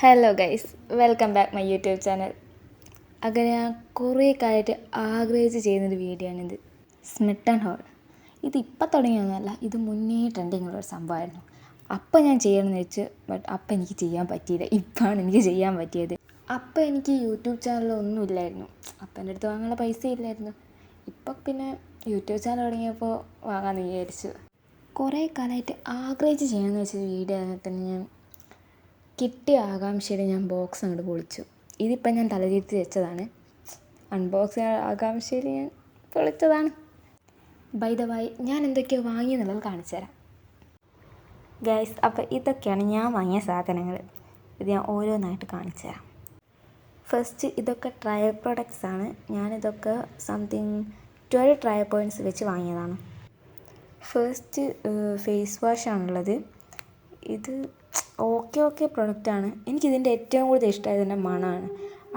Hello guys, welcome back my YouTube channel. അങ്ങനെ ഞാൻ കുറേ കാലമായിട്ട് ആഗ്രഹിച്ച് ചെയ്യുന്നൊരു വീഡിയോ ആണിത്. സ്മിട്ടൺ ഹോൾ. ഇതിപ്പോൾ തുടങ്ങിയൊന്നുമല്ല, ഇത് മുന്നേ ട്രെൻഡിങ്ങുള്ളൊരു സംഭവമായിരുന്നു. അപ്പം ഞാൻ ചെയ്യണമെന്ന് വെച്ച്, ബട്ട് അപ്പം എനിക്ക് ചെയ്യാൻ പറ്റിയില്ല. ഇപ്പോഴാണ് എനിക്ക് ചെയ്യാൻ പറ്റിയത്. അപ്പം എനിക്ക് യൂട്യൂബ് ചാനലൊന്നും ഇല്ലായിരുന്നു. അപ്പം എൻ്റെ അടുത്ത് വാങ്ങാനുള്ള പൈസ ഇല്ലായിരുന്നു. ഇപ്പം പിന്നെ യൂട്യൂബ് ചാനൽ തുടങ്ങിയപ്പോൾ വാങ്ങാമെന്ന് വിചാരിച്ചു. കുറേ കാലമായിട്ട് ആഗ്രഹിച്ച് ചെയ്യണമെന്ന് വെച്ചൊരു വീഡിയോ ആണെങ്കിൽ തന്നെ ഞാൻ കിട്ടിയ ആകാംക്ഷയിൽ ഞാൻ ബോക്സ് അങ്ങോട്ട് പൊളിച്ചു. ഇതിപ്പം ഞാൻ തലതിരിച്ച് വെച്ചതാണ്. അൺബോക്സ് ആകാംക്ഷയിൽ ഞാൻ പൊളിച്ചതാണ്. ബൈ ദ വൈ ഞാൻ എന്തൊക്കെയോ വാങ്ങിയെന്നുള്ളത് കാണിച്ചു തരാം ഗൈസ്. അപ്പോൾ ഇതൊക്കെയാണ് ഞാൻ വാങ്ങിയ സാധനങ്ങൾ. ഇത് ഞാൻ ഓരോന്നായിട്ട് കാണിച്ചു തരാം. ഫസ്റ്റ് ഇതൊക്കെ ട്രയൽ പ്രൊഡക്ട്സ് ആണ്. ഞാനിതൊക്കെ സംതിങ് 12 ട്രയൽ പോയിൻറ്റ്സ് വെച്ച് വാങ്ങിയതാണ്. ഫസ്റ്റ് ഫേസ് വാഷാണുള്ളത്. ഇത് ഓക്കെ പ്രൊഡക്റ്റാണ്. എനിക്കിതിൻ്റെ ഏറ്റവും കൂടുതൽ ഇഷ്ടമായത് ഇതിൻ്റെ മണമാണ്.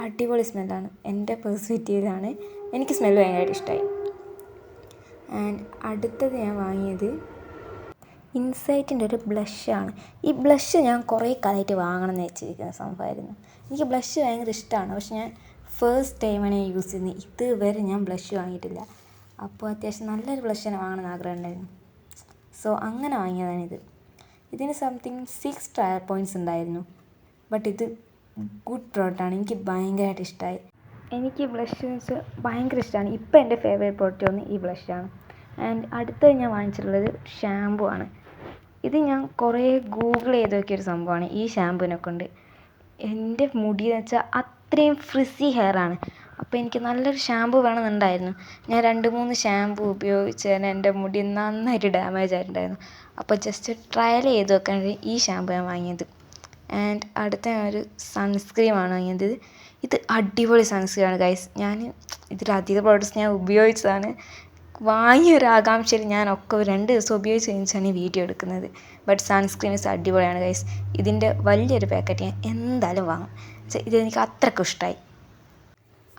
അടിപൊളി സ്മെല്ലാണ്. എൻ്റെ പെർസ്പെക്റ്റീവിലാണ് എനിക്ക് സ്മെല്ല് ഭയങ്കരമായിട്ട് ഇഷ്ടമായി. ആൻഡ് അടുത്തത് ഞാൻ വാങ്ങിയത് ഇൻസൈറ്റിൻ്റെ ഒരു ബ്ലഷാണ്. ഈ ബ്ലഷ് ഞാൻ കുറേ കാലമായിട്ട് വാങ്ങണം എന്ന് വെച്ചിരിക്കുന്ന സംഭവമായിരുന്നു. എനിക്ക് ബ്ലഷ് ഭയങ്കര ഇഷ്ടമാണ്. പക്ഷെ ഞാൻ ഫസ്റ്റ് ടൈമാണ് ഞാൻ യൂസ് ചെയ്യുന്നത്. ഇതുവരെ ഞാൻ ബ്ലഷ് വാങ്ങിയിട്ടില്ല. അപ്പോൾ അത്യാവശ്യം നല്ലൊരു ബ്ലഷ് തന്നെ വാങ്ങണമെന്ന് ആഗ്രഹം ഉണ്ടായിരുന്നു. സോ അങ്ങനെ വാങ്ങിയതാണിത്. ഇതിന് സംതിങ് 6 ട്രയൽ പോയിൻറ്റ്സ് ഉണ്ടായിരുന്നു. ബട്ട് ഇത് ഗുഡ് പ്രോഡക്റ്റാണ്. എനിക്ക് ഭയങ്കരമായിട്ട് ഇഷ്ടമായി. എനിക്ക് ബ്ലഷ് എന്ന് വെച്ചാൽ ഭയങ്കര ഇഷ്ടമാണ്. ഇപ്പോൾ എൻ്റെ ഫേവറേറ്റ് പ്രോഡക്റ്റ് ഒന്ന് ഈ ബ്ലഷാണ്. ആൻഡ് അടുത്തത് ഞാൻ വാങ്ങിച്ചിട്ടുള്ളത് ഷാമ്പു ആണ്. ഇത് ഞാൻ കുറേ ഗൂഗിൾ ചെയ്ത് നോക്കിയൊരു സംഭവമാണ്. ഈ ഷാമ്പുവിനെ കൊണ്ട് എൻ്റെ മുടി എന്ന് വെച്ചാൽ അത്രയും ഫ്രിസി ഹെയറാണ്. അപ്പോൾ എനിക്ക് നല്ലൊരു ഷാമ്പു വേണമെന്നുണ്ടായിരുന്നു. ഞാൻ 2-3 ഷാമ്പു ഉപയോഗിച്ചതിന് എൻ്റെ മുടി നന്നായിട്ട് ഡാമേജ് ആയിട്ടുണ്ടായിരുന്നു. അപ്പോൾ ജസ്റ്റ് ട്രയൽ ചെയ്ത് നോക്കാൻ ഈ ഷാമ്പു ഞാൻ വാങ്ങിയത്. ആൻഡ് അടുത്ത ഞാനൊരു സൺസ്ക്രീമാണ് വാങ്ങിയത്. ഇത് അടിപൊളി സൺസ്ക്രീമാണ് ഗൈസ്. ഞാൻ ഇതിലധികം പ്രോഡക്റ്റ്സ് ഞാൻ ഉപയോഗിച്ചതാണ്. വാങ്ങിയൊരു ആകാംക്ഷയിൽ ഞാനൊക്കെ 2 ദിവസം ഉപയോഗിച്ച് കഴിഞ്ഞാണ് ഈ വീഡിയോ എടുക്കുന്നത്. ബട്ട് സൺസ്ക്രീൻ അടിപൊളിയാണ് ഗൈസ്. ഇതിൻ്റെ വലിയൊരു പാക്കറ്റ് ഞാൻ എന്തായാലും വാങ്ങും. ഇതെനിക്ക് അത്രയ്ക്കും ഇഷ്ടമായി.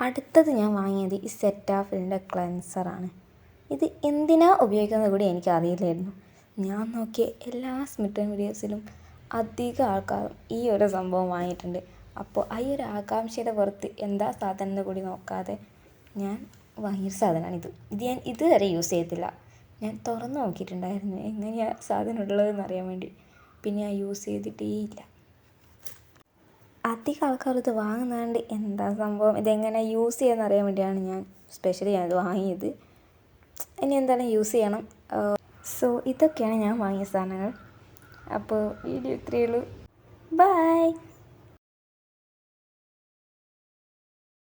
അടുത്തത് ഞാൻ വാങ്ങിയത് ഈ സെറ്റാഫിലിൻ്റെ ക്ലെൻസറാണ്. ഇത് എന്തിനാ ഉപയോഗിക്കുന്നത് കൂടി എനിക്ക് അറിയില്ലായിരുന്നു. ഞാൻ നോക്കിയ എല്ലാ സ്മിട്ടൺ വീഡിയോസിലും അധികം ആൾക്കാരും ഈ ഒരു സംഭവം വാങ്ങിയിട്ടുണ്ട്. അപ്പോൾ ഈ ഒരു ആകാംക്ഷയുടെ പുറത്ത് എന്താ സാധനം എന്ന് കൂടി നോക്കാതെ ഞാൻ വാങ്ങിയൊരു സാധനമാണിത്. ഇത് ഞാൻ ഇതുവരെ യൂസ് ചെയ്തിട്ടില്ല. ഞാൻ തുറന്ന് നോക്കിയിട്ടുണ്ടായിരുന്നു എങ്ങനെയാണ് സാധനം ഉള്ളതെന്ന് അറിയാൻ വേണ്ടി. പിന്നെ ഞാൻ യൂസ് ചെയ്തിട്ടേ ഇല്ല. അധികം ആൾക്കാർ ഇത് വാങ്ങുന്നതുകൊണ്ട് എന്താ സംഭവം, ഇതെങ്ങനെ യൂസ് ചെയ്യാമെന്ന് അറിയാൻ വേണ്ടിയാണ് ഞാൻ സ്പെഷ്യലി ഞാനിത് വാങ്ങിയത്. ഇനി എന്തായാലും യൂസ് ചെയ്യണം. സോ ഇതൊക്കെയാണ് ഞാൻ വാങ്ങിയ സാധനങ്ങൾ. അപ്പോൾ വീഡിയോ ഇത്രയേ ഉള്ളൂ. ബൈ.